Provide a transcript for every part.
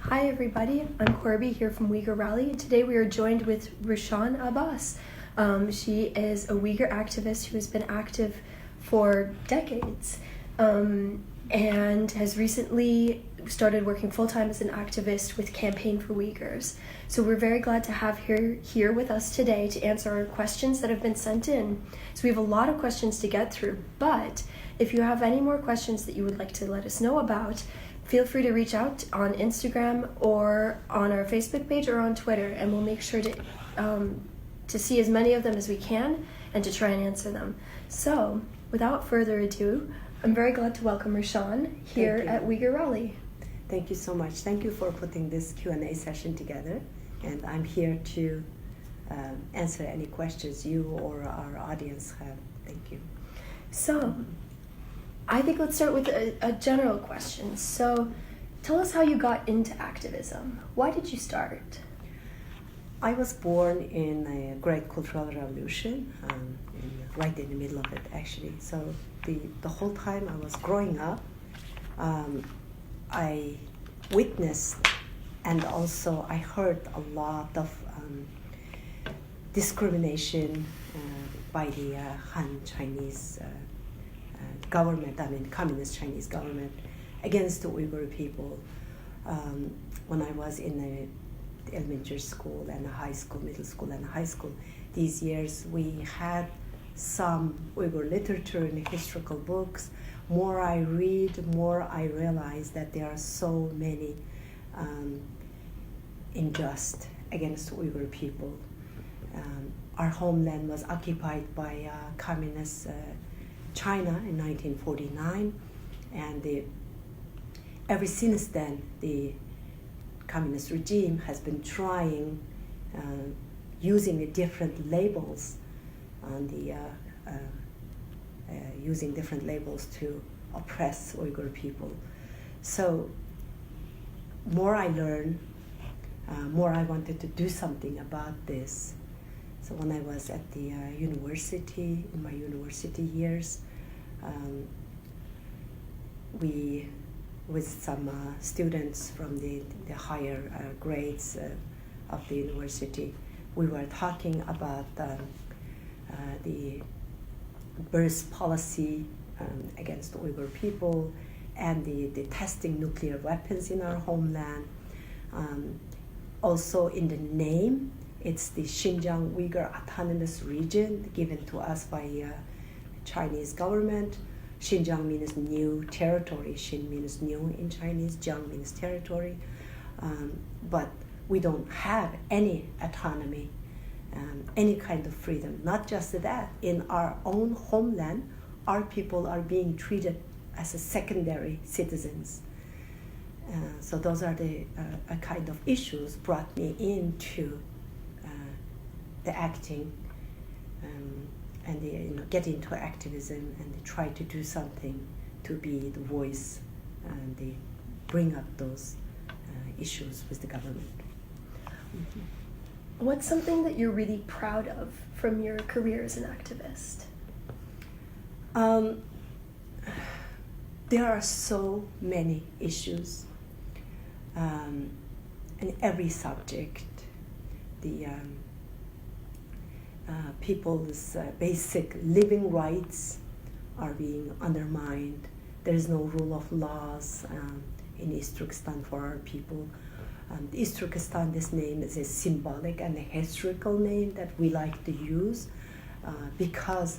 Hi everybody, I'm Corby here from Uyghur Rally. Today we are joined with Rushan Abbas. She is a Uyghur activist who has been active for decades and has recently started working full-time as an activist with Campaign for Uyghurs. So we're very glad to have her here with us today to answer our questions that have been sent in. So we have a lot of questions to get through, but if you have any more questions that you would like to let us know about, feel free to reach out on Instagram or on our Facebook page or on Twitter, and we'll make sure to see as many of them as we can and to try and answer them. So, without further ado, I'm very glad to welcome Rushan here at Uyghur Rally. Thank you so much. Thank you for putting this Q&A session together, and I'm here to answer any questions you or our audience have. Thank you. So, I think let's start with a general question. So, tell us how you got into activism. Why did you start? I was born in a great cultural revolution, right in the middle of it, actually. So the whole time I was growing up, I witnessed and also I heard a lot of discrimination by the Han Chinese government, communist Chinese government, against the Uyghur people. When I was in the elementary school and high school, middle school and high school, these years we had some Uyghur literature and historical books. More I read, more I realize that there are so many injustice against Uyghur people. Our homeland was occupied by communist China in 1949, and ever since then the communist regime has been trying using the different labels on the using different labels to oppress Uyghur people. So more I learned, more I wanted to do something about this. So when I was at the university, in my university years, we, with some students from the higher grades of the university, we were talking about the birth policy against Uyghur people and the testing nuclear weapons in our homeland. Also in the name, it's the Xinjiang Uyghur Autonomous Region given to us by Chinese government. Xinjiang means new territory. Xin means new in Chinese, Jiang means territory. But we don't have any autonomy, any kind of freedom. Not just that, in our own homeland, our people are being treated as a secondary citizens. So those are the kind of issues brought me into the acting and get into activism and try to do something to be the voice and bring up those issues with the government. Mm-hmm. What's something that you're really proud of from your career as an activist? There are so many issues in every subject. The people's basic living rights are being undermined. There is no rule of laws in East Turkestan for our people. East Turkestan, this name is a symbolic and a historical name that we like to use because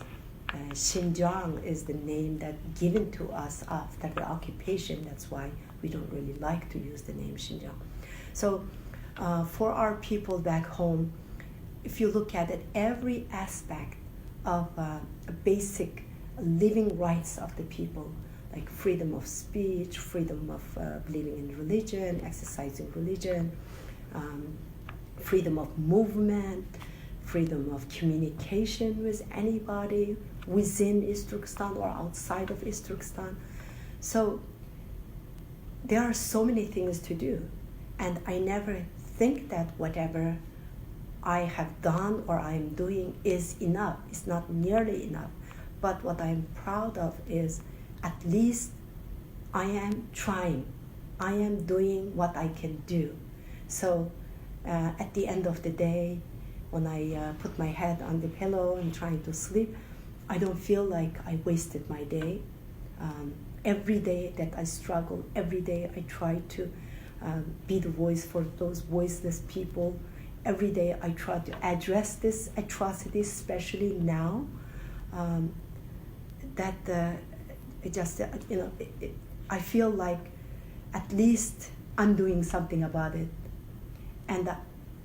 Xinjiang is the name that given to us after the occupation. That's why we don't really like to use the name Xinjiang. So for our people back home, if you look at it, every aspect of basic living rights of the people, like freedom of speech, freedom of believing in religion, exercising religion, freedom of movement, freedom of communication with anybody within East Turkestan or outside of East Turkestan. So there are so many things to do, and I never think that whatever I have done or I'm doing is enough. It's not nearly enough. But what I'm proud of is at least I am trying. I am doing what I can do. So at the end of the day, when I put my head on the pillow and trying to sleep, I don't feel like I wasted my day. Every day that I struggle, every day I try to be the voice for those voiceless people. Every day I try to address this atrocity, especially now. I feel like at least I'm doing something about it. And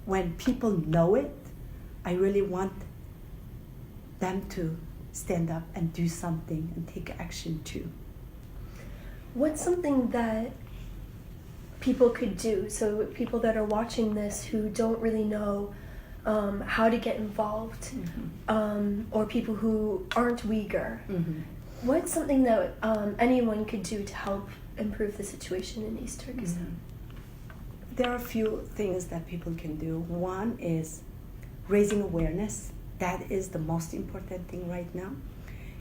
when people know it, I really want them to stand up and do something and take action too. What's something that people could do? So people that are watching this who don't really know how to get involved, or people who aren't Uyghur, what's something that anyone could do to help improve the situation in East Turkestan? There are a few things that people can do. One is raising awareness. That is the most important thing right now.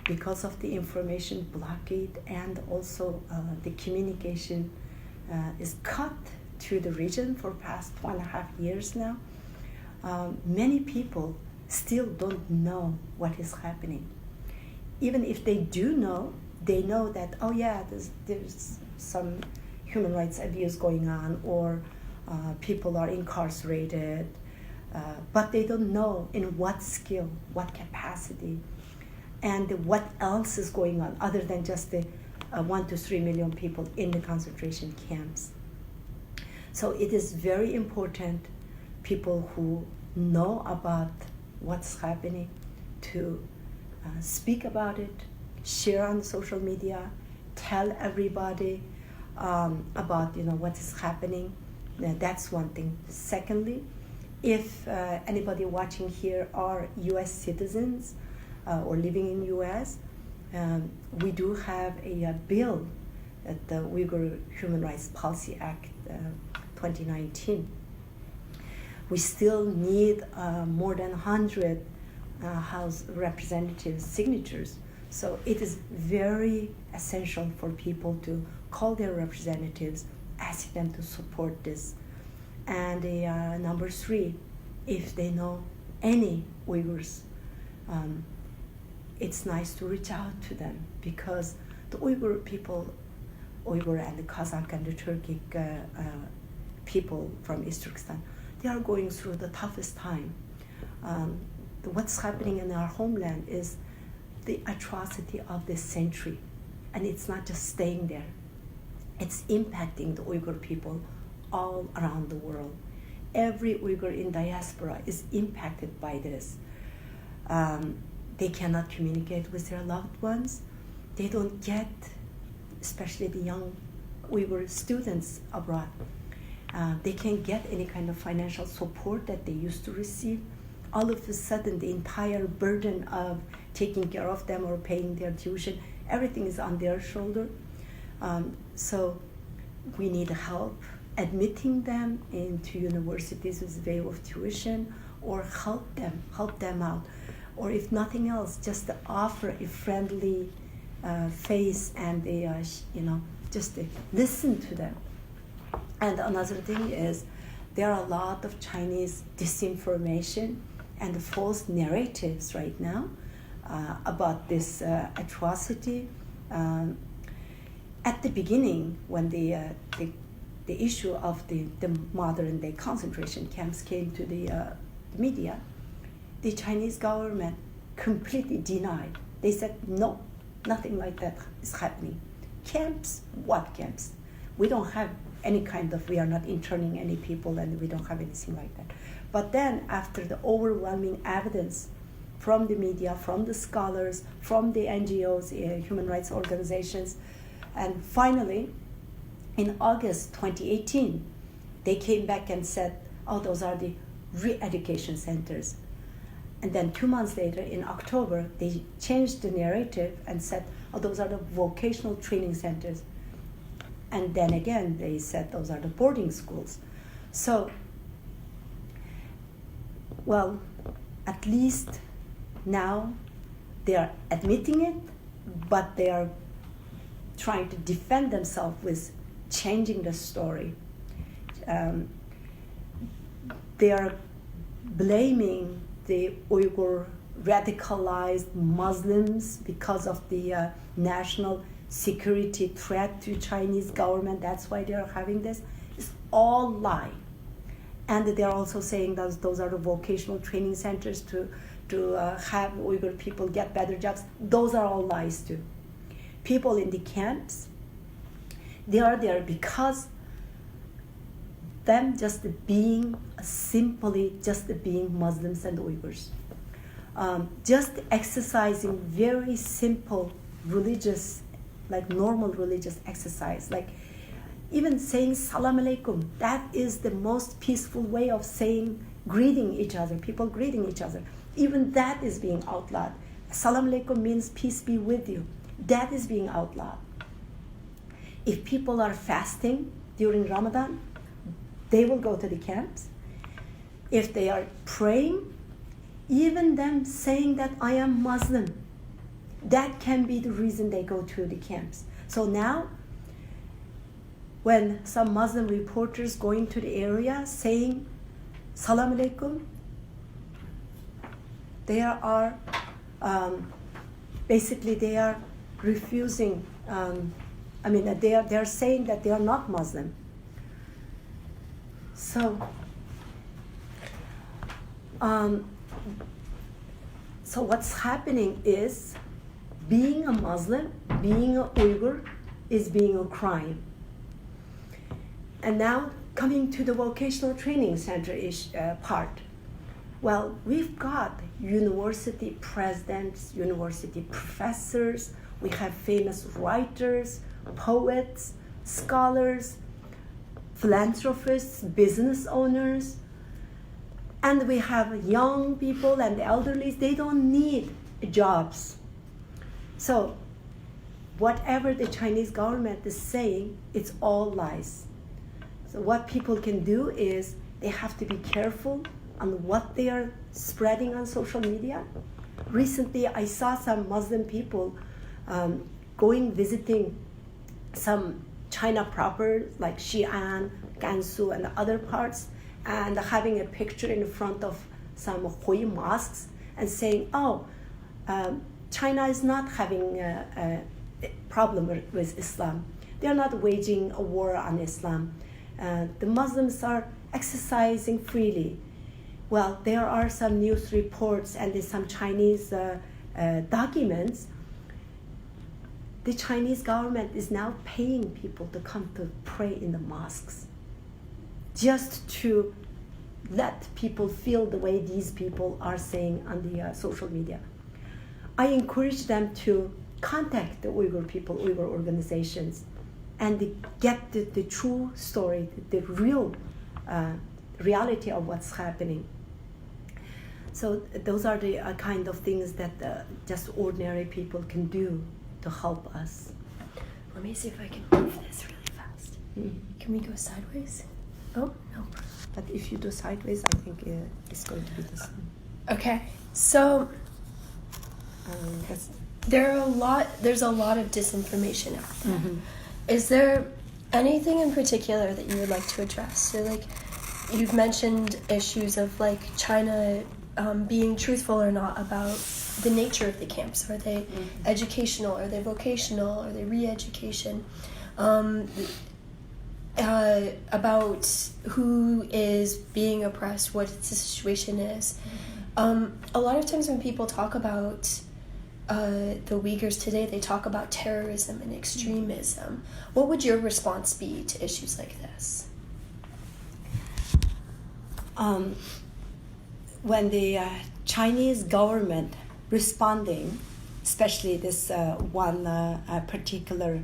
Because of the information blockade and also the communication is cut to the region for past 1.5 years now, many people still don't know what is happening. Even if they do know, they know that, oh yeah, there's some human rights abuse going on, or people are incarcerated, but they don't know in what skill, what capacity, and what else is going on other than just the 1 to 3 million people in the concentration camps. So it is very important, people who know about what's happening, to speak about it, share on social media, tell everybody about what is happening. That's one thing. Secondly, if anybody watching here are U.S. citizens or living in U.S., we do have a bill, the Uyghur Human Rights Policy Act 2019. We still need more than 100 House Representatives' signatures. So it is very essential for people to call their representatives, ask them to support this. And number 3, if they know any Uyghurs, it's nice to reach out to them, because the Uyghur people, Uyghur and the Kazakh and the Turkic people from East Turkestan, they are going through the toughest time. What's happening in our homeland is the atrocity of this century, and it's not just staying there. It's impacting the Uyghur people all around the world. Every Uyghur in diaspora is impacted by this. They cannot communicate with their loved ones. They don't get, especially the young Uyghur students abroad, they can't get any kind of financial support that they used to receive. All of a sudden, the entire burden of taking care of them or paying their tuition, everything is on their shoulder. So we need help admitting them into universities with way of tuition, or help them out. Or if nothing else, just to offer a friendly face and just to listen to them. And another thing is, there are a lot of Chinese disinformation and false narratives right now about this atrocity. At the beginning, when the issue of the modern day concentration camps came to the media, the Chinese government completely denied. They said, no, nothing like that is happening. Camps? What camps? We don't have any kind of, we are not interning any people, and we don't have anything like that. But then, after the overwhelming evidence from the media, from the scholars, from the NGOs, human rights organizations, and finally, in August 2018, they came back and said, oh, those are the re-education centers. And then 2 months later, in October, they changed the narrative and said, oh, those are the vocational training centers. And then again, they said those are the boarding schools. So, well, at least now they are admitting it, but they are trying to defend themselves with changing the story. They are blaming the Uyghur radicalized Muslims because of the national security threat to Chinese government. That's why they are having this. It's all lie. And they're also saying that those are the vocational training centers to have Uyghur people get better jobs. Those are all lies too. People in the camps, they are there because them just being Muslims and Uyghurs. Just exercising very simple religious, like normal religious exercise, like even saying salam alaikum, that is the most peaceful way of greeting each other, people greeting each other. Even that is being outlawed. Salam alaikum means peace be with you. That is being outlawed. If people are fasting during Ramadan, they will go to the camps. If they are praying, even them saying that I am Muslim, that can be the reason they go to the camps. So now, when some Muslim reporters going to the area saying salam alaikum, they are basically they are refusing. They are saying that they are not Muslim. So what's happening is, being a Muslim, being a Uyghur, is being a crime. And now coming to the vocational training center part. Well, we've got university presidents, university professors, we have famous writers, poets, scholars, philanthropists, business owners, and we have young people and elderly. They don't need jobs. So whatever the Chinese government is saying, it's all lies. So what people can do is they have to be careful on what they are spreading on social media. Recently, I saw some Muslim people visiting some China proper, like Xi'an, Gansu, and other parts, and having a picture in front of some Hui mosques and saying, China is not having a problem with Islam. They are not waging a war on Islam. The Muslims are exercising freely. Well, there are some news reports and there's some Chinese documents. The Chinese government is now paying people to come to pray in the mosques, just to let people feel the way these people are saying on the social media. I encourage them to contact the Uyghur people, Uyghur organizations, and get the true story, the real reality of what's happening. So those are the kind of things that just ordinary people can do to help us. Let me see if I can move this really fast. Can we go sideways? Oh, no. But if you do sideways, I think it's going to be the same. Okay, so there's a lot of disinformation out there. Mm-hmm. Is there anything in particular that you would like to address? So, like, you've mentioned issues of like China being truthful or not about the nature of the camps. Are they educational? Are they vocational? Are they re-education? About who is being oppressed, what the situation is. A lot of times when people talk about the Uyghurs today, they talk about terrorism and extremism. What would your response be to issues like this? When the Chinese government responding, especially this one particular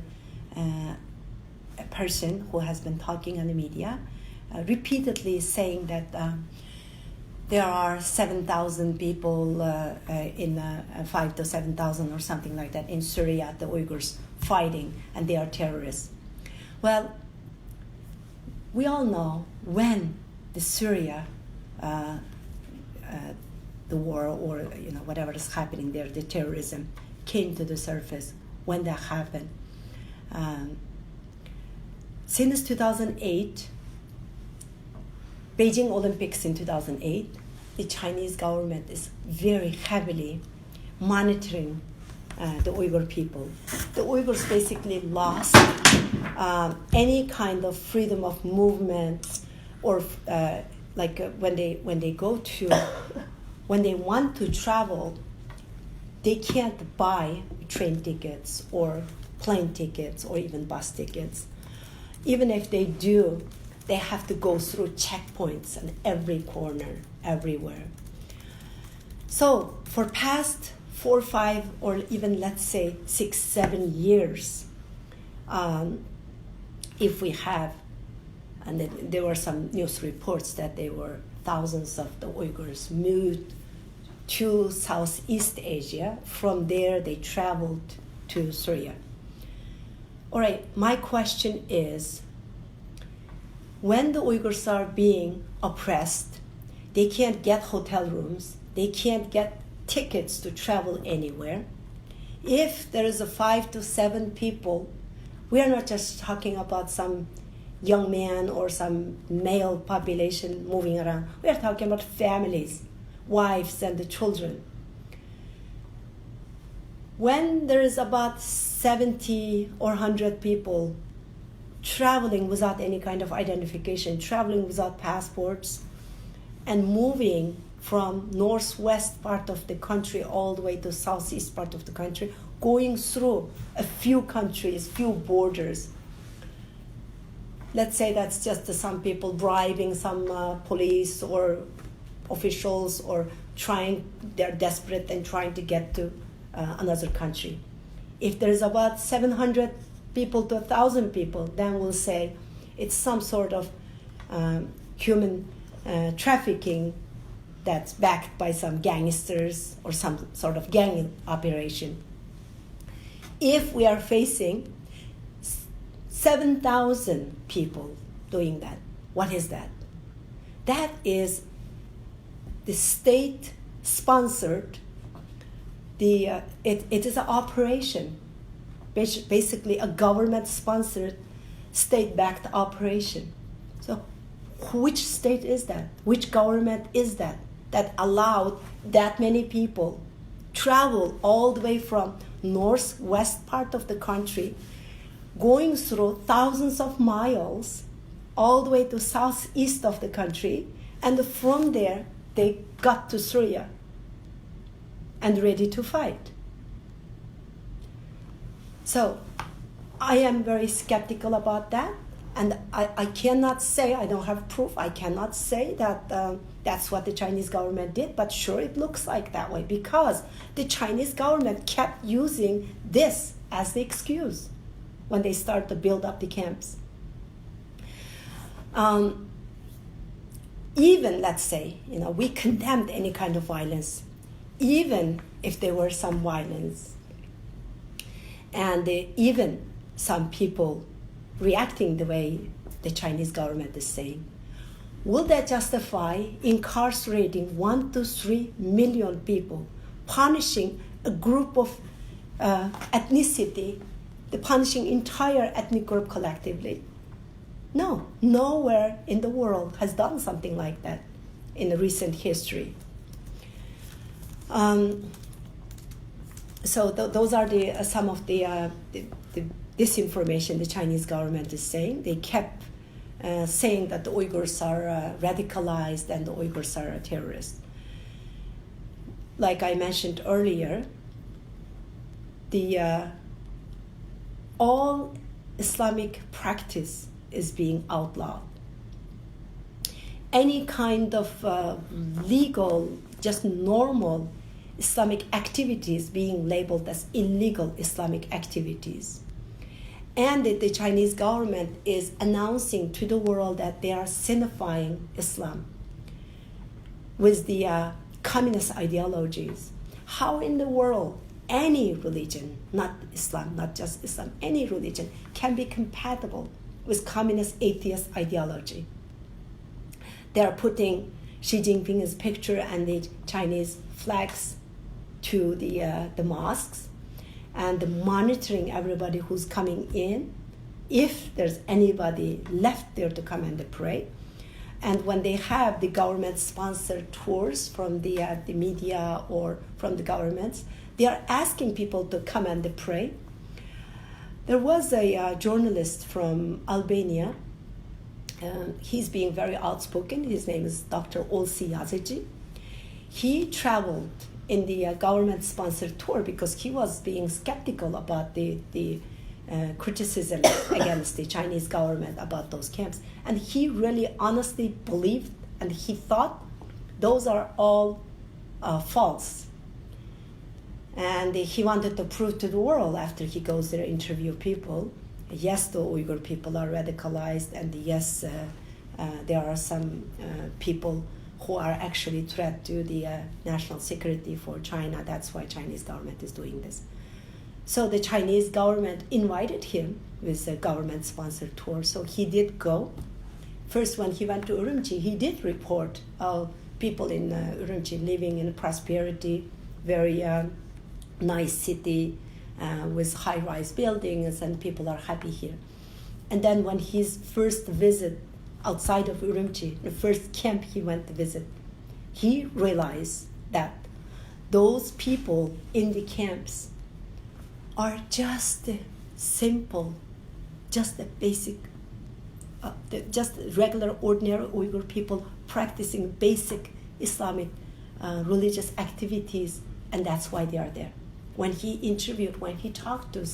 person who has been talking on the media, repeatedly saying that there are 7,000 people 5 to 7,000 or something like that in Syria, the Uyghurs fighting, and they are terrorists. Well, we all know when the Syria, the war or whatever is happening there, the terrorism came to the surface, when that happened. since 2008, Beijing Olympics in 2008, the Chinese government is very heavily monitoring the Uyghur people. The Uyghurs basically lost any kind of freedom of movement, or when they want to travel, they can't buy train tickets or plane tickets or even bus tickets. Even if they do, they have to go through checkpoints in every corner, everywhere. So for past 4, 5, or even let's say 6, 7 years, if we have, and there were some news reports that there were thousands of the Uyghurs moved to Southeast Asia. From there, they traveled to Syria. All right, my question is, when the Uyghurs are being oppressed, they can't get hotel rooms, they can't get tickets to travel anywhere. If there is a 5 to 7 people, we are not just talking about some young man or some male population moving around. We are talking about families, wives and the children. When there is about 70 or 100 people traveling without any kind of identification, traveling without passports, and moving from northwest part of the country all the way to southeast part of the country, going through a few countries, few borders. Let's say that's just some people bribing some police or officials, or they're desperate and trying to get to another country. If there's about 700 people to 1,000 people, then we'll say it's some sort of human trafficking that's backed by some gangsters or some sort of gang operation. If we are facing 7,000 people doing that, what is that? That is the state-sponsored, it is an operation, basically a government-sponsored, state-backed operation. So which state is that? Which government is that allowed that many people travel all the way from northwest part of the country, going through thousands of miles, all the way to southeast of the country, and from there they got to Syria and ready to fight? So I am very skeptical about that, and I cannot say, I don't have proof, I cannot say that that's what the Chinese government did, but sure it looks like that way, because the Chinese government kept using this as the excuse when they start to build up the camps. Even, let's say, we condemned any kind of violence, even if there were some violence, and even some people reacting the way the Chinese government is saying, will that justify incarcerating 1 to 3 million people, punishing a group of ethnicity, punishing entire ethnic group collectively? No, nowhere in the world has done something like that in the recent history. So those are some of the disinformation the Chinese government is saying. They kept saying that the Uyghurs are radicalized and the Uyghurs are terrorists. Like I mentioned earlier, all Islamic practice is being outlawed. Any kind of legal, just normal Islamic activities being labeled as illegal Islamic activities. And the Chinese government is announcing to the world that they are sinifying Islam with the communist ideologies. How in the world any religion, not Islam, not just Islam, any religion can be compatible with communist atheist ideology? They are putting Xi Jinping's picture and the Chinese flags to the mosques, and monitoring everybody who's coming in, if there's anybody left there to come and pray. And when they have the government-sponsored tours from the media or from the governments, they are asking people to come and pray. There was a journalist from Albania. He's being very outspoken. His name is Dr. Olsi Yazıcı. He traveled in the government-sponsored tour because he was being skeptical about the criticism against the Chinese government about those camps. And he really honestly believed and he thought those are all false. And he wanted to prove to the world after he goes there, interview people, yes, the Uyghur people are radicalized, and yes, there are some people who are actually threat to the national security for China. That's why Chinese government is doing this. So the Chinese government invited him with a government-sponsored tour. So he did go. First, when he went to Urumqi, he did report people in Urumqi living in prosperity, very nice city with high-rise buildings, and people are happy here. And then when his first visit outside of Urumqi, the first camp he went to visit, he realized that those people in the camps are just simple, just the basic, just regular, ordinary Uyghur people practicing basic Islamic religious activities, and that's why they are there. When he interviewed, when he talked to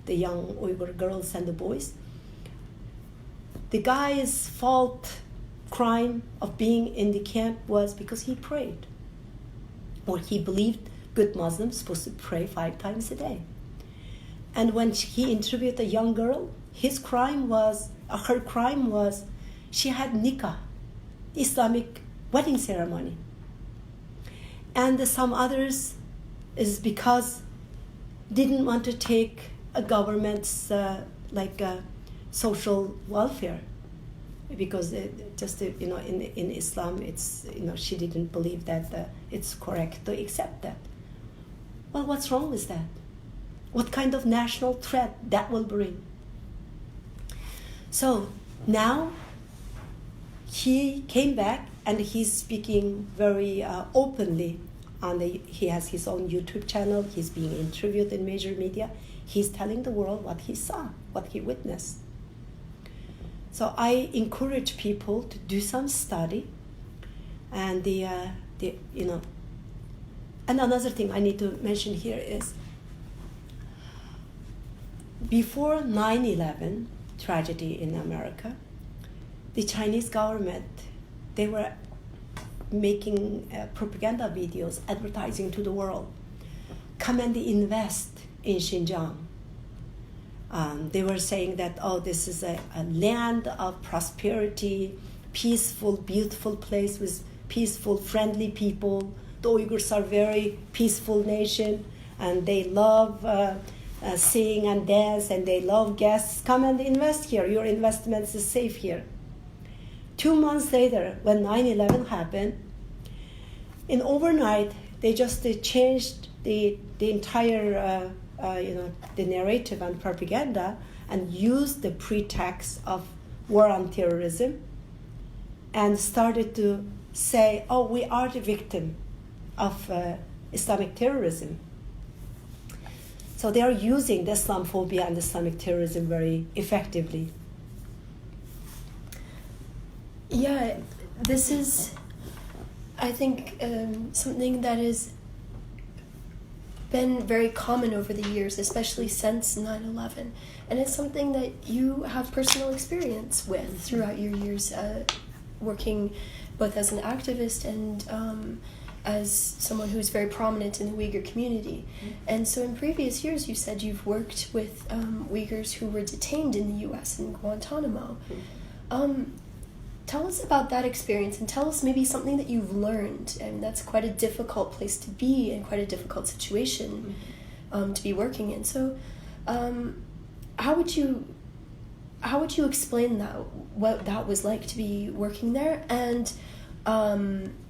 the young Uyghur girls and the boys, the guy's crime of being in the camp was because he prayed, or he believed good Muslims supposed to pray 5 times a day. And when he interviewed a young girl, her crime was she had nikah, Islamic wedding ceremony. And some others is because didn't want to take a government's social welfare, because in Islam it's she didn't believe that it's correct to accept that. Well, what's wrong with that? What kind of national threat that will bring? So now he came back and he's speaking very openly he has his own YouTube channel. He's being interviewed in major media. He's telling the world what he saw, what he witnessed. So I encourage people to do some study, and and another thing I need to mention here is before 9/11 tragedy in America, the Chinese government, they were making propaganda videos advertising to the world, come and invest in Xinjiang. They were saying that, this is a land of prosperity, peaceful, beautiful place with peaceful, friendly people. The Uyghurs are very peaceful nation, and they love sing and dance, and they love guests. Come and invest here. Your investments is safe here. 2 months later, when 9/11 happened, in overnight, they just changed the entire the narrative and propaganda, and used the pretext of war on terrorism, and started to say, we are the victim of Islamic terrorism. So they are using the Islamophobia and Islamic terrorism very effectively. Yeah, this is, I think, something that has been very common over the years, especially since 9/11. And it's something that you have personal experience with throughout your years working both as an activist and as someone who's very prominent in the Uyghur community. And so in previous years, you said you've worked with Uyghurs who were detained in the U.S. in Guantanamo. Tell us about that experience, and tell us maybe something that you've learned. And that's quite a difficult place to be, and quite a difficult situation to be working in. So how would you explain that, what that was like to be working there, and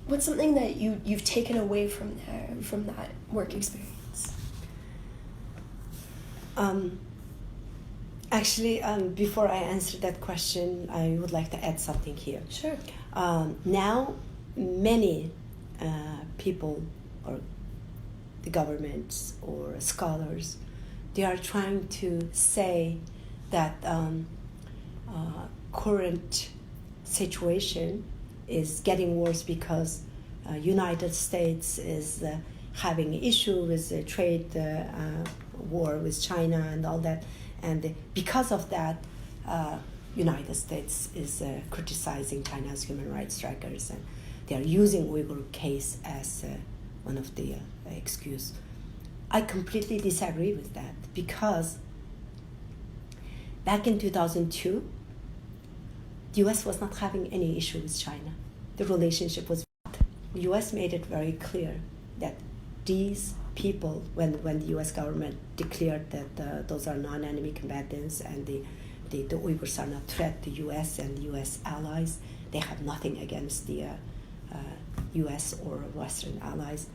what's something that you've taken away from that work experience? Actually, before I answer that question, I would like to add something here. Sure. Now, many people or the governments or scholars, they are trying to say that current situation is getting worse because United States is having an issue with the trade war with China and all that. And because of that, United States is criticizing China's human rights strikers, and they are using Uyghur case as one of the excuse. I completely disagree with that, because back in 2002, the U.S. was not having any issue with China. The relationship was. The U.S. made it very clear that these people, when the U.S. government declared that those are non-enemy combatants and the Uyghurs are not a threat to U.S. and U.S. allies, they have nothing against the U.S. or Western allies.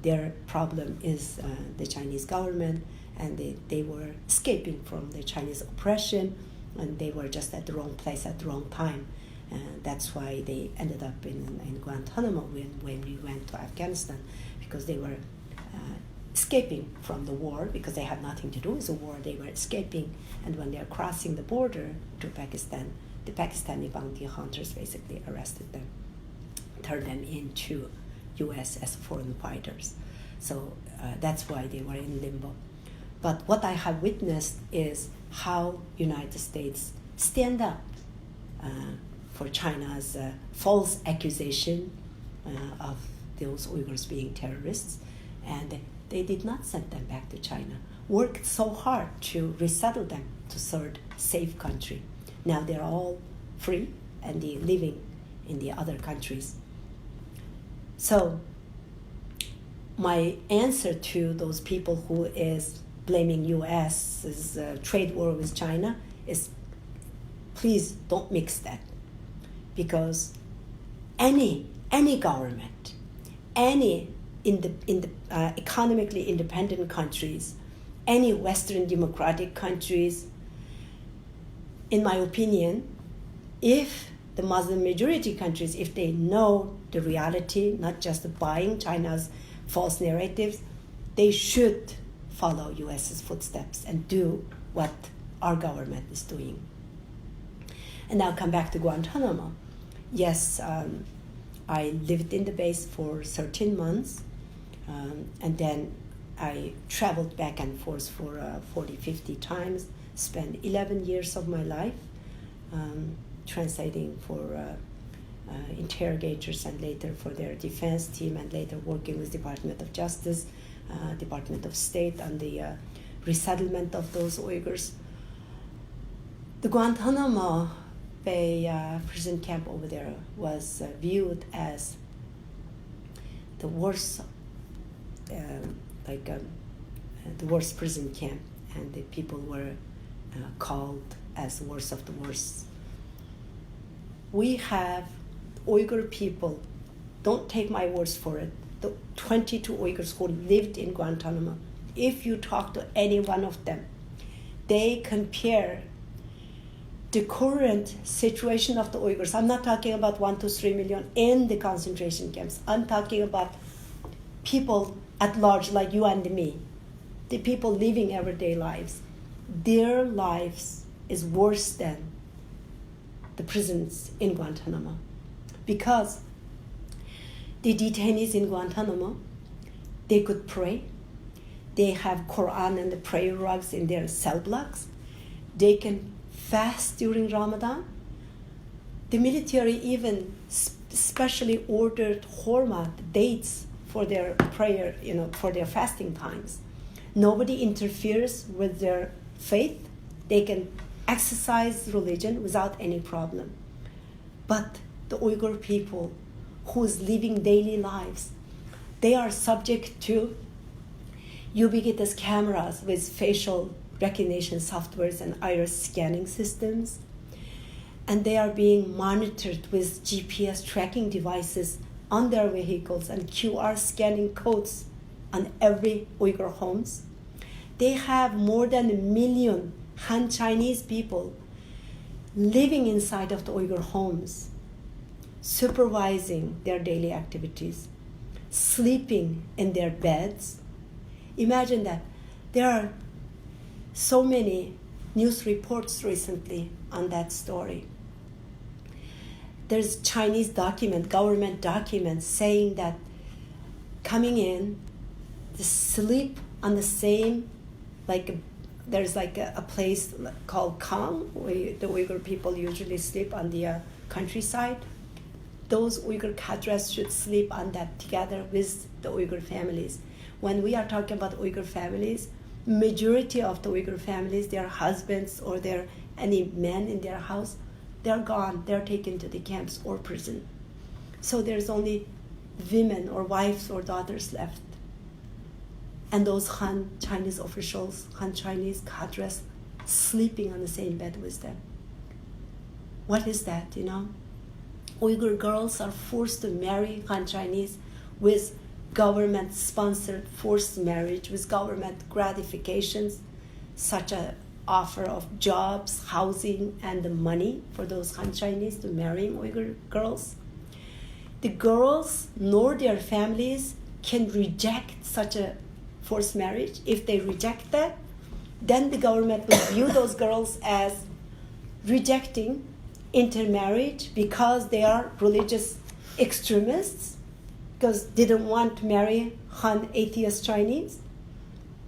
Their problem is the Chinese government, and they were escaping from the Chinese oppression, and they were just at the wrong place at the wrong time. And that's why they ended up in Guantanamo when we went to Afghanistan, because they were escaping from the war, because they had nothing to do with the war. They were escaping, and when they were crossing the border to Pakistan, the Pakistani bounty hunters basically arrested them, turned them into U.S. as foreign fighters. So that's why they were in limbo. But what I have witnessed is how United States stand up for China's false accusation of those Uyghurs being terrorists, and they did not send them back to China. Worked so hard to resettle them to third safe country. Now they're all free and they're living in the other countries. So my answer to those people who is blaming U.S.'s trade war with China is, please don't mix that, because any government, any in the economically independent countries, any Western democratic countries, in my opinion, if the Muslim majority countries, if they know the reality, not just buying China's false narratives, they should follow U.S.'s footsteps and do what our government is doing. And now come back to Guantanamo. Yes, I lived in the base for 13 months, and then I traveled back and forth for 40, 50 times, spent 11 years of my life translating for interrogators, and later for their defense team, and later working with Department of Justice, Department of State on the resettlement of those Uyghurs. The Guantanamo Bay prison camp over there was viewed as the worst, the worst prison camp, and the people were called as the worst of the worst. We have Uyghur people, don't take my words for it, the 22 Uyghurs who lived in Guantanamo, if you talk to any one of them, they compare the current situation of the Uyghurs. I'm not talking about 1 to 3 million in the concentration camps. I'm talking about people at large like you and me, the people living everyday lives. Their lives is worse than the prisons in Guantanamo, because the detainees in Guantanamo, they could pray. They have Quran and the prayer rugs in their cell blocks. They can fast during Ramadan. The military even specially ordered horma, dates, for their prayer, for their fasting times. Nobody interferes with their faith. They can exercise religion without any problem. But the Uyghur people who's living daily lives, they are subject to ubiquitous cameras with facial recognition softwares and iris scanning systems. And they are being monitored with GPS tracking devices on their vehicles and QR scanning codes on every Uyghur homes. They have more than 1 million Han Chinese people living inside of the Uyghur homes, supervising their daily activities, sleeping in their beds. Imagine that. There are so many news reports recently on that story. There's Chinese government documents saying that coming in, to sleep on the same, there's a place called Kang, where the Uyghur people usually sleep on the countryside. Those Uyghur cadres should sleep on that together with the Uyghur families. When we are talking about Uyghur families, majority of the Uyghur families, their husbands or any men in their house, they're gone. They're taken to the camps or prison. So there's only women or wives or daughters left. And those Han Chinese officials, Han Chinese cadres, sleeping on the same bed with them. What is that, Uyghur girls are forced to marry Han Chinese with government-sponsored forced marriage, with government gratifications, such as offer of jobs, housing, and the money for those Han Chinese to marry Uyghur girls. The girls nor their families can reject such a forced marriage. If they reject that, then the government will view those girls as rejecting intermarriage because they are religious extremists, because they don't want to marry Han atheist Chinese.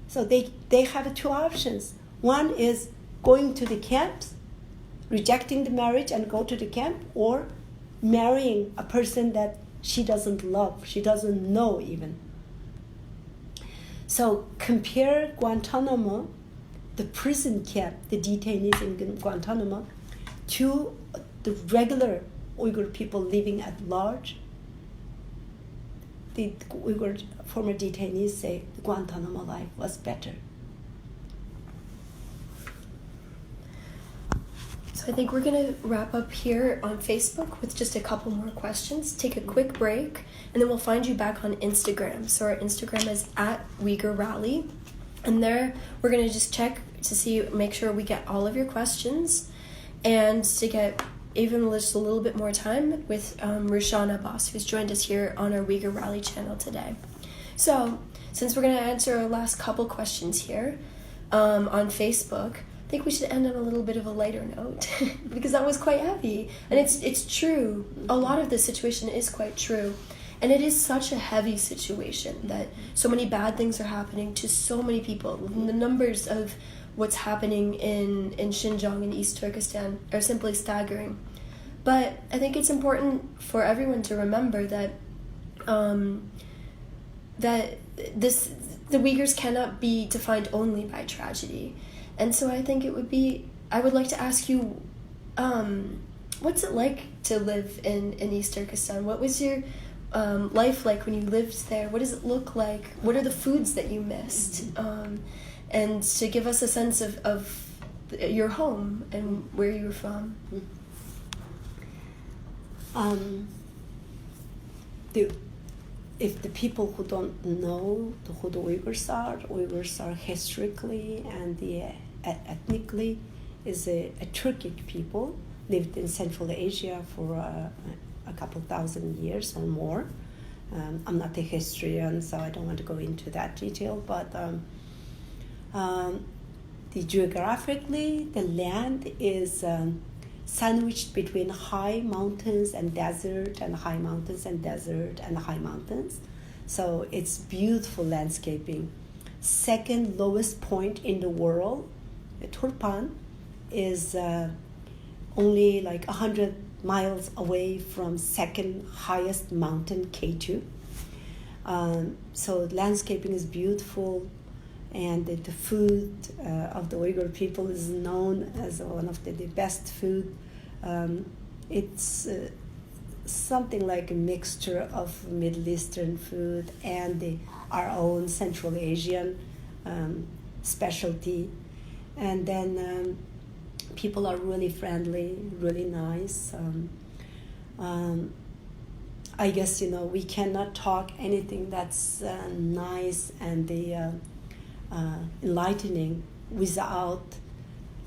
So they have two options. One is going to the camps, rejecting the marriage and go to the camp, or marrying a person that she doesn't love, she doesn't know even. So compare Guantanamo, the prison camp, the detainees in Guantanamo, to the regular Uyghur people living at large. The Uyghur former detainees say the Guantanamo life was better. So I think we're going to wrap up here on Facebook with just a couple more questions, take a quick break, and then we'll find you back on Instagram. So our Instagram is @UyghurRally, and there we're going to just check to make sure we get all of your questions, and to get even just a little bit more time with Rushan Abbas, who's joined us here on our Uyghur Rally channel today. So since we're going to answer our last couple questions here on Facebook, I think we should end on a little bit of a lighter note because that was quite heavy, and it's true. A lot of this situation is quite true, and it is such a heavy situation that so many bad things are happening to so many people. The numbers of what's happening in Xinjiang and East Turkestan are simply staggering. But I think it's important for everyone to remember that the Uyghurs cannot be defined only by tragedy. And so I think I would like to ask you, what's it like to live in East Turkestan? What was your life like when you lived there? What does it look like? What are the foods that you missed? And to give us a sense of your home and where you were from. If the people who don't know who the Uyghurs are historically and ethnically is a Turkic people, lived in Central Asia for a couple thousand years or more. I'm not a historian, so I don't want to go into that detail, but geographically, the land is sandwiched between high mountains and desert, and high mountains and desert, and high mountains. So it's beautiful landscaping. Second lowest point in the world, Turpan, is only like 100 miles away from second highest mountain, K2. So landscaping is beautiful, and the food of the Uyghur people is known as one of the best food. It's something like a mixture of Middle Eastern food and our own Central Asian specialty. And then people are really friendly, really nice. I guess, we cannot talk anything that's nice and enlightening without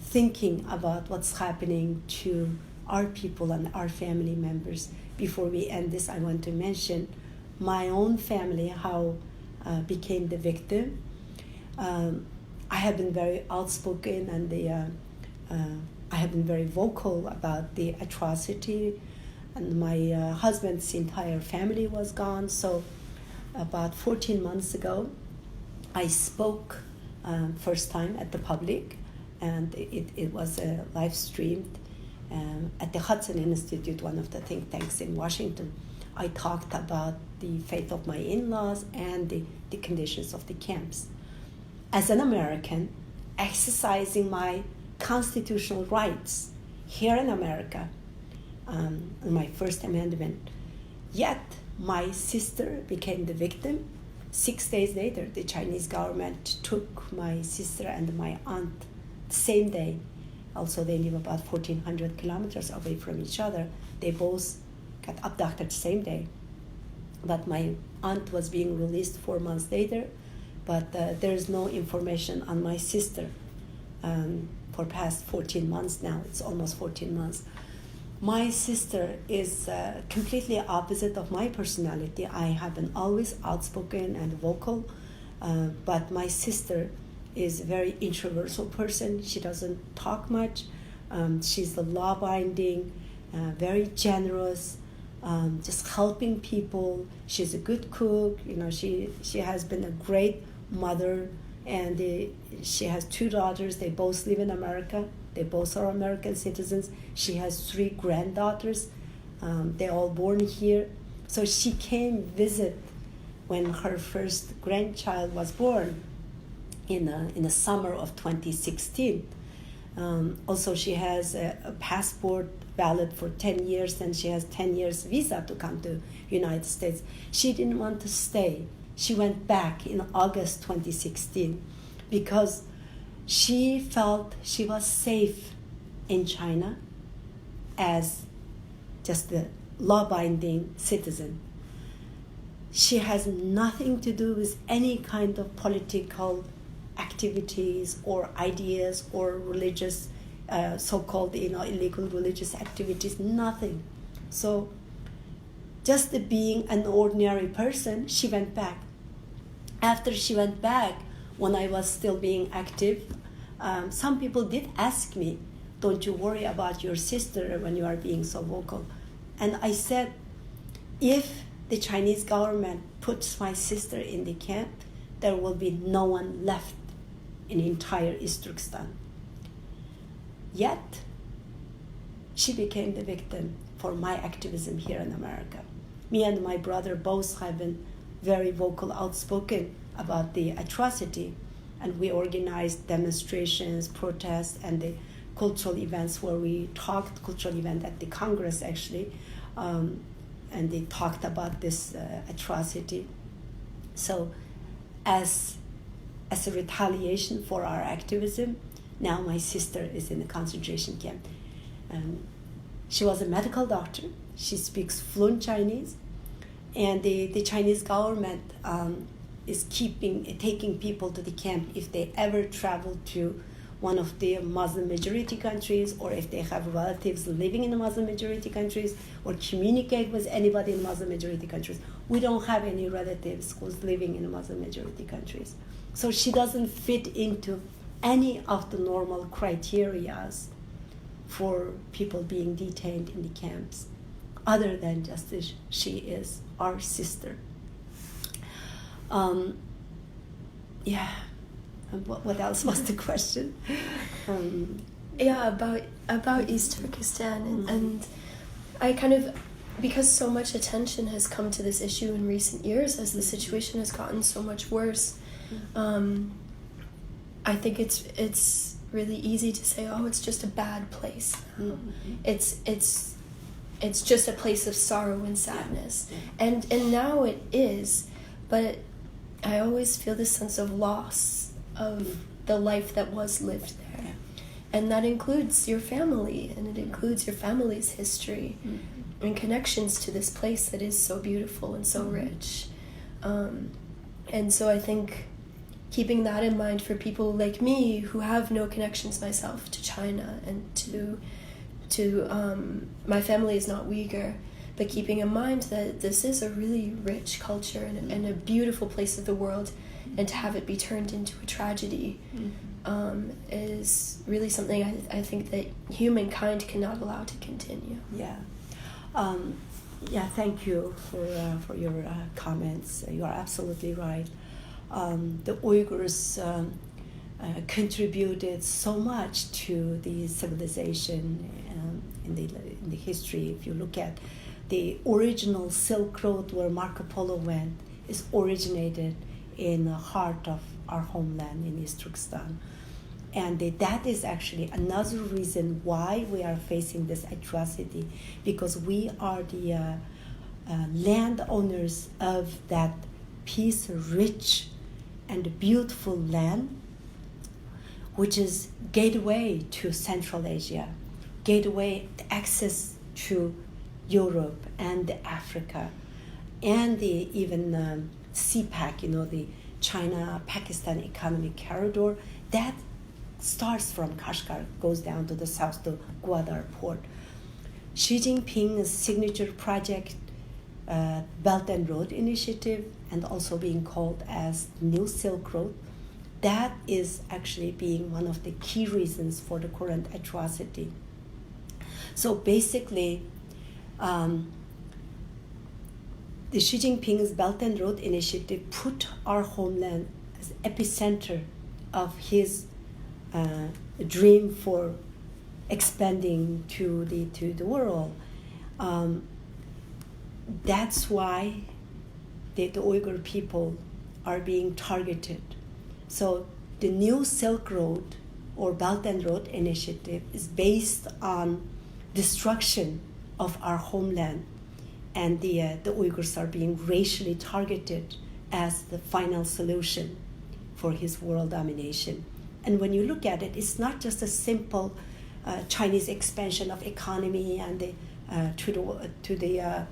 thinking about what's happening to our people and our family members. Before we end this, I want to mention my own family, how became the victim. I have been very outspoken and I have been very vocal about the atrocity, and my husband's entire family was gone. So about 14 months ago, I spoke first time at the public, and it was live streamed at the Hudson Institute, one of the think tanks in Washington. I talked about the fate of my in-laws and the conditions of the camps. As an American, exercising my constitutional rights here in America, my First Amendment, yet my sister became the victim. 6 days later, the Chinese government took my sister and my aunt the same day. Also, they live about 1,400 kilometers away from each other. They both got abducted the same day. But my aunt was being released 4 months later, but there is no information on my sister for past 14 months now. It's almost 14 months. My sister is completely opposite of my personality. I have been always outspoken and vocal, but my sister is a very introverted person. She doesn't talk much. She's law-abiding, very generous, just helping people. She's a good cook. She has been a great mother, and she has 2 daughters. They both live in America. They both are American citizens. She has 3 granddaughters. They're all born here. So she came visit when her first grandchild was born in the summer of 2016. Also, she has a passport valid for 10 years, and she has 10 years visa to come to United States. She didn't want to stay. She went back in August 2016 because she felt she was safe in China as just a law-abiding citizen. She has nothing to do with any kind of political activities or ideas or religious, so-called illegal religious activities, nothing. So just being an ordinary person, she went back. After she went back, when I was still being active, some people did ask me, don't you worry about your sister when you are being so vocal? And I said, if the Chinese government puts my sister in the camp, there will be no one left in entire East Turkestan. Yet, she became the victim for my activism here in America. Me and my brother both have been very vocal, outspoken about the atrocity, and we organized demonstrations, protests, and the cultural events where we talked, cultural event at the Congress actually, and they talked about this atrocity. So as a retaliation for our activism, now my sister is in a concentration camp. She was a medical doctor. She speaks fluent Chinese, and the Chinese government is taking people to the camp if they ever travel to one of the Muslim majority countries, or if they have relatives living in the Muslim majority countries, or communicate with anybody in Muslim majority countries. We don't have any relatives who's living in the Muslim majority countries. So she doesn't fit into any of the normal criteria for people being detained in the camps, other than just that she is our sister. What else was the question? About East Turkestan, and I kind of, because so much attention has come to this issue in recent years as the situation has gotten so much worse, I think it's really easy to say, oh, it's just a bad place. It's just a place of sorrow and sadness, and now it is, but I always feel this sense of loss of the life that was lived there, and that includes your family, and it includes your family's history and connections to this place that is so beautiful and so rich, and so I think keeping that in mind for people like me who have no connections myself to China and to my family is not Uyghur, but keeping in mind that this is a really rich culture and a beautiful place of the world, and to have it be turned into a tragedy is really something I think that humankind cannot allow to continue. Yeah. Thank you for your comments. You are absolutely right. The Uyghurs contributed so much to the civilization in the history. If you look at the original Silkroad where Marco Polo went, is originated in the heart of our homeland in East Turkestan. And that is actually another reason why we are facing this atrocity, because we are the landowners of that peace, rich and beautiful land, which is gateway to Central Asia, gateway access to Europe and Africa, and even CPAC, the China-Pakistan Economic Corridor, that starts from Kashgar, goes down to the south to Gwadar port. Xi Jinping's signature project, Belt and Road Initiative, and also being called as New Silk Road, that is actually being one of the key reasons for the current atrocity. So basically, the Xi Jinping's Belt and Road Initiative put our homeland as epicenter of his dream for expanding to the world. That's why the Uyghur people are being targeted. So the New Silk Road or Belt and Road Initiative is based on destruction of our homeland, and the Uyghurs are being racially targeted as the final solution for his world domination. And when you look at it, it's not just a simple Chinese expansion of economy and to the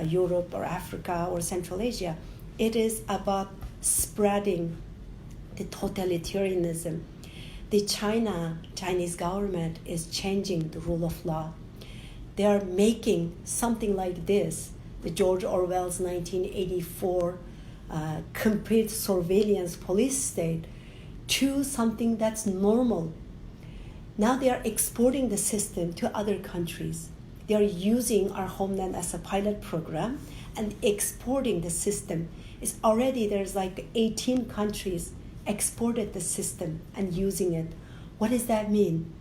Europe or Africa or Central Asia. It is about spreading the totalitarianism. The Chinese government is changing the rule of law. They are making something like this, the George Orwell's 1984 complete surveillance police state, to something that's normal. Now they are exporting the system to other countries. They are using our homeland as a pilot program and exporting the system. It's already, there's like 18 countries exported the system and using it. What does that mean?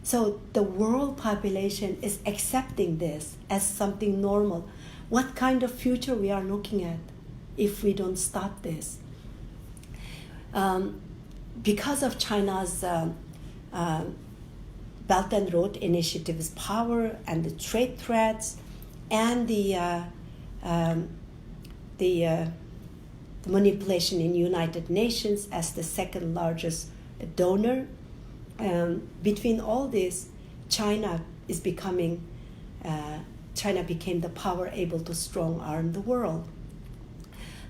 So the world population is accepting this as something normal. What kind of future we are looking at if we don't stop this? Because of China's Belt and Road Initiative's power and the trade threats and the manipulation in United Nations as the second largest donor, between all this, China became the power able to strong arm the world.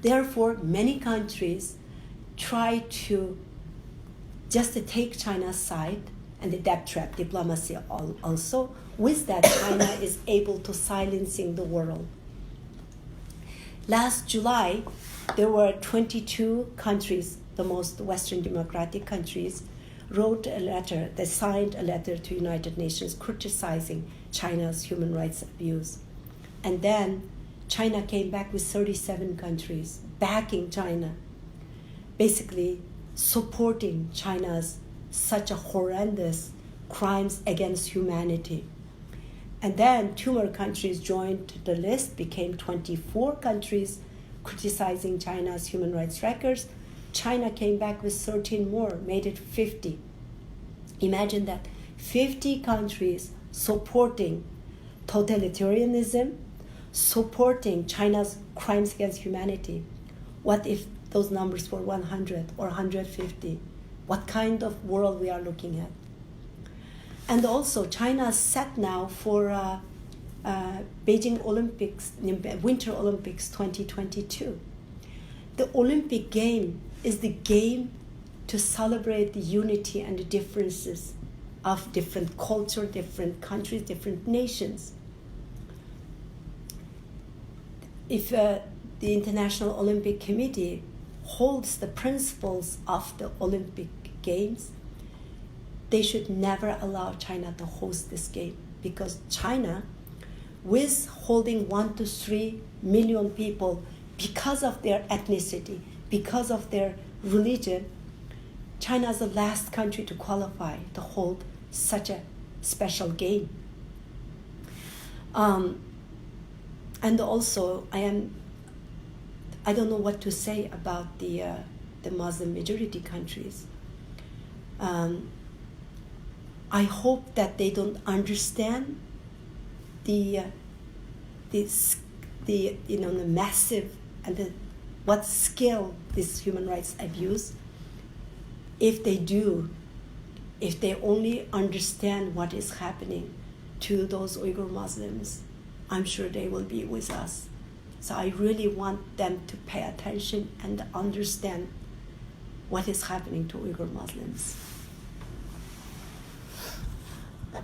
Therefore, many countries try to just to take China's side, and the debt trap diplomacy also. With that, China is able to silencing the world. Last July, there were 22 countries, the most Western democratic countries, they signed a letter to United Nations criticizing China's human rights abuse. And then China came back with 37 countries backing China, basically supporting China's such a horrendous crimes against humanity. And then 2 more countries joined the list, became 24 countries criticizing China's human rights records. China came back with 13 more, made it 50. Imagine that, 50 countries supporting totalitarianism, supporting China's crimes against humanity. What if those numbers were 100 or 150? What kind of world we are looking at? And also, China is set now for Beijing Olympics, Winter Olympics 2022. the Olympic game is the game to celebrate the unity and the differences of different culture, different countries, different nations. If the International Olympic Committee holds the principles of the Olympic Games, they should never allow China to host this game, because China, with holding 1 to 3 million people because of their ethnicity, because of their religion, China is the last country to qualify to hold such a special game. And also, I don't know what to say about the Muslim majority countries. I hope that they don't understand the massive and what scale this human rights abuse. If they do, if they only understand what is happening to those Uyghur Muslims, I'm sure they will be with us. So I really want them to pay attention and understand what is happening to Uyghur Muslims.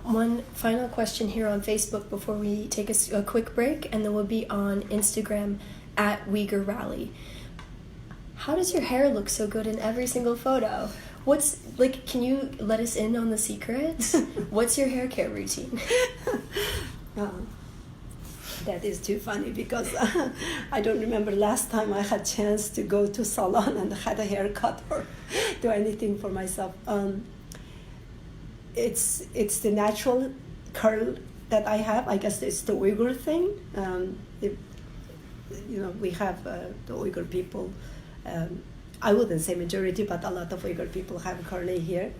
One final question here on Facebook before we take a quick break, and then we'll be on Instagram at Uyghur Rally. How does your hair look so good in every single photo? Can you let us in on the secrets? What's your hair care routine? That is too funny, because I don't remember last time I had chance to go to salon and had a haircut or do anything for myself. It's the natural curl that I have. I guess it's the Uyghur thing. We have the Uyghur people. I wouldn't say majority, but a lot of Uyghur people have curly hair.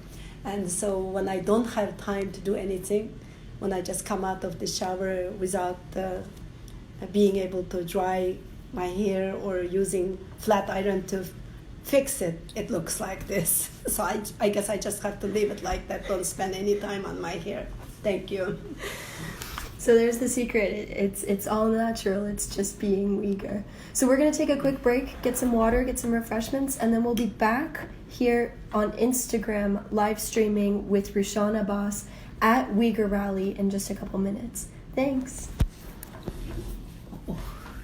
And so when I don't have time to do anything, when I just come out of the shower without being able to dry my hair or using flat iron to fix it, it looks like this. So I guess I just have to leave it like that. Don't spend any time on my hair. Thank you. So there's the secret. It's all natural. It's just being Uyghur. So we're going to take a quick break, get some water, get some refreshments, and then we'll be back here on Instagram live streaming with Rushan Abbas at Uyghur Rally in just a couple minutes. Thanks.